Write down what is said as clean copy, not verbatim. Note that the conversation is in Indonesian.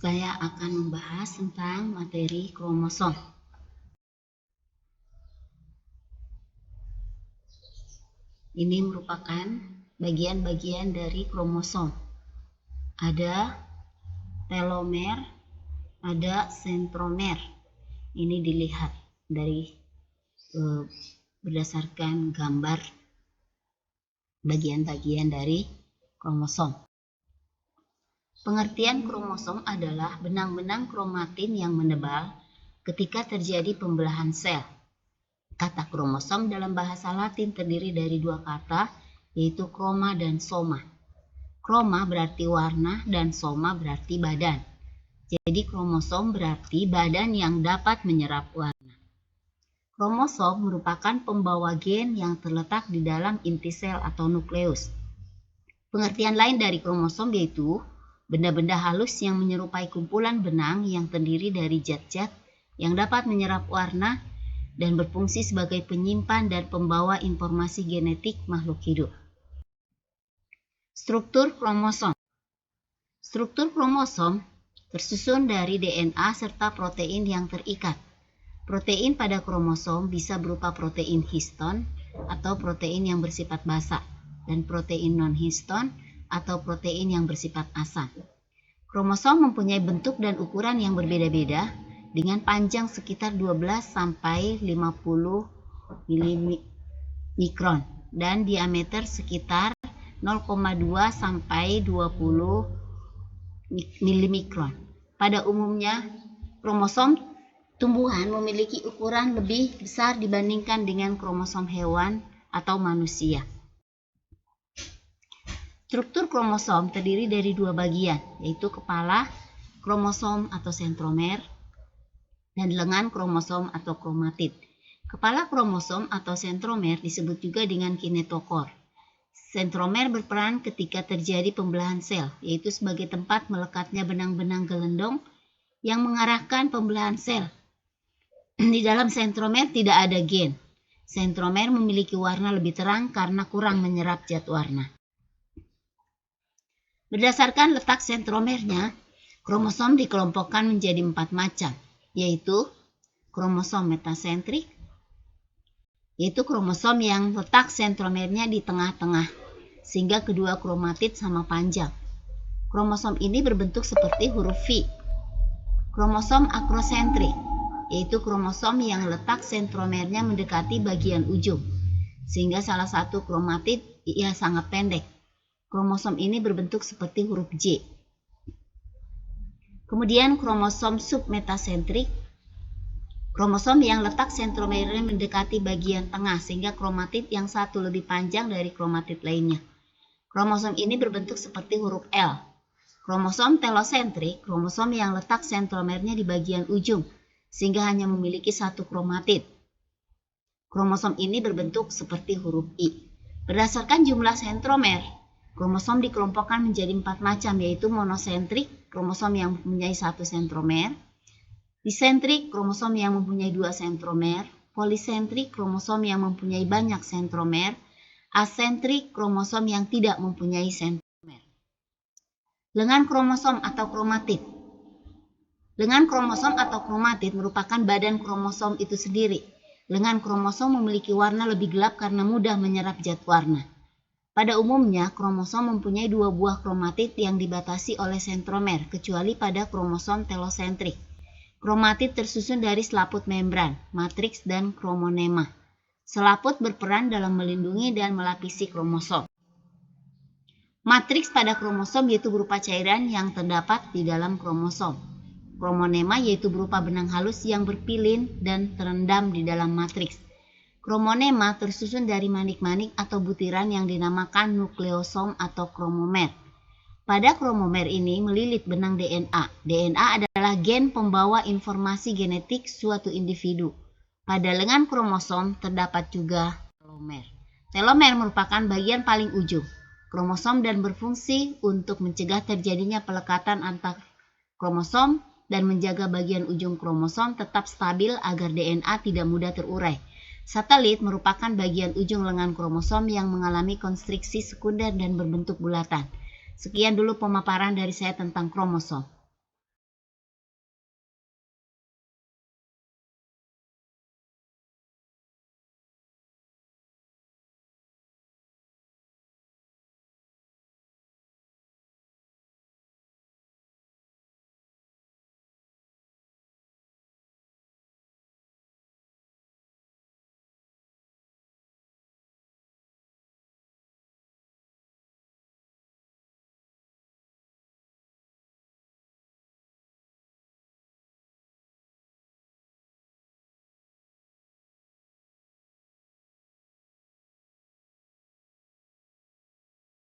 Saya akan membahas tentang materi kromosom. Ini merupakan bagian-bagian dari kromosom. Ada telomer, ada sentromer. Ini dilihat dari berdasarkan gambar bagian-bagian dari kromosom. Pengertian kromosom adalah benang-benang kromatin yang menebal ketika terjadi pembelahan sel. Kata kromosom dalam bahasa Latin terdiri dari dua kata, yaitu kroma dan soma. Kroma berarti warna dan soma berarti badan. Jadi kromosom berarti badan yang dapat menyerap warna. Kromosom merupakan pembawa gen yang terletak di dalam inti sel atau nukleus. Pengertian lain dari kromosom yaitu benda-benda halus yang menyerupai kumpulan benang yang terdiri dari zat-zat yang dapat menyerap warna dan berfungsi sebagai penyimpan dan pembawa informasi genetik makhluk hidup. Struktur kromosom. Struktur kromosom tersusun dari DNA serta protein yang terikat. Protein pada kromosom bisa berupa protein histon atau protein yang bersifat basa dan protein non-histon atau protein yang bersifat asam. Kromosom mempunyai bentuk dan ukuran yang berbeda-beda dengan panjang sekitar 12 sampai 50 mikron dan diameter sekitar 0,2 sampai 20 milimikron. Pada umumnya, kromosom tumbuhan memiliki ukuran lebih besar dibandingkan dengan kromosom hewan atau manusia. Struktur kromosom terdiri dari dua bagian, yaitu kepala kromosom atau sentromer dan lengan kromosom atau kromatid. Kepala kromosom atau sentromer disebut juga dengan kinetokor. Sentromer berperan ketika terjadi pembelahan sel, yaitu sebagai tempat melekatnya benang-benang gelendong yang mengarahkan pembelahan sel. Di dalam sentromer tidak ada gen. Sentromer memiliki warna lebih terang karena kurang menyerap zat warna. Berdasarkan letak sentromernya, kromosom dikelompokkan menjadi 4 macam, yaitu kromosom metasentrik, yaitu kromosom yang letak sentromernya di tengah-tengah, sehingga kedua kromatid sama panjang. Kromosom ini berbentuk seperti huruf V. Kromosom akrosentrik, yaitu kromosom yang letak sentromernya mendekati bagian ujung, sehingga salah satu kromatid sangat pendek. Kromosom ini berbentuk seperti huruf J. Kemudian kromosom submetasentrik, kromosom yang letak sentromernya mendekati bagian tengah sehingga kromatid yang satu lebih panjang dari kromatid lainnya. Kromosom ini berbentuk seperti huruf L. Kromosom telosentrik, kromosom yang letak sentromernya di bagian ujung sehingga hanya memiliki satu kromatid. Kromosom ini berbentuk seperti huruf I. Berdasarkan jumlah sentromer, kromosom dikelompokkan menjadi 4 macam, yaitu monosentrik, kromosom yang mempunyai 1 sentromer, disentrik, kromosom yang mempunyai 2 sentromer, polisentrik, kromosom yang mempunyai banyak sentromer, asentrik, kromosom yang tidak mempunyai sentromer. Lengan kromosom atau kromatid. Lengan kromosom atau kromatid merupakan badan kromosom itu sendiri. Lengan kromosom memiliki warna lebih gelap karena mudah menyerap zat warna. Pada umumnya, kromosom mempunyai 2 buah kromatid yang dibatasi oleh sentromer, kecuali pada kromosom telosentrik. Kromatid tersusun dari selaput membran, matriks, dan kromonema. Selaput berperan dalam melindungi dan melapisi kromosom. Matriks pada kromosom yaitu berupa cairan yang terdapat di dalam kromosom. Kromonema yaitu berupa benang halus yang berpilin dan terendam di dalam matriks. Kromonema tersusun dari manik-manik atau butiran yang dinamakan nukleosom atau kromomer. Pada kromomer ini melilit benang DNA. DNA adalah gen pembawa informasi genetik suatu individu. Pada lengan kromosom terdapat juga telomer. Telomer merupakan bagian paling ujung kromosom dan berfungsi untuk mencegah terjadinya pelekatan antar kromosom dan menjaga bagian ujung kromosom tetap stabil agar DNA tidak mudah terurai. Satelit merupakan bagian ujung lengan kromosom yang mengalami konstriksi sekunder dan berbentuk bulatan. Sekian dulu pemaparan dari saya tentang kromosom.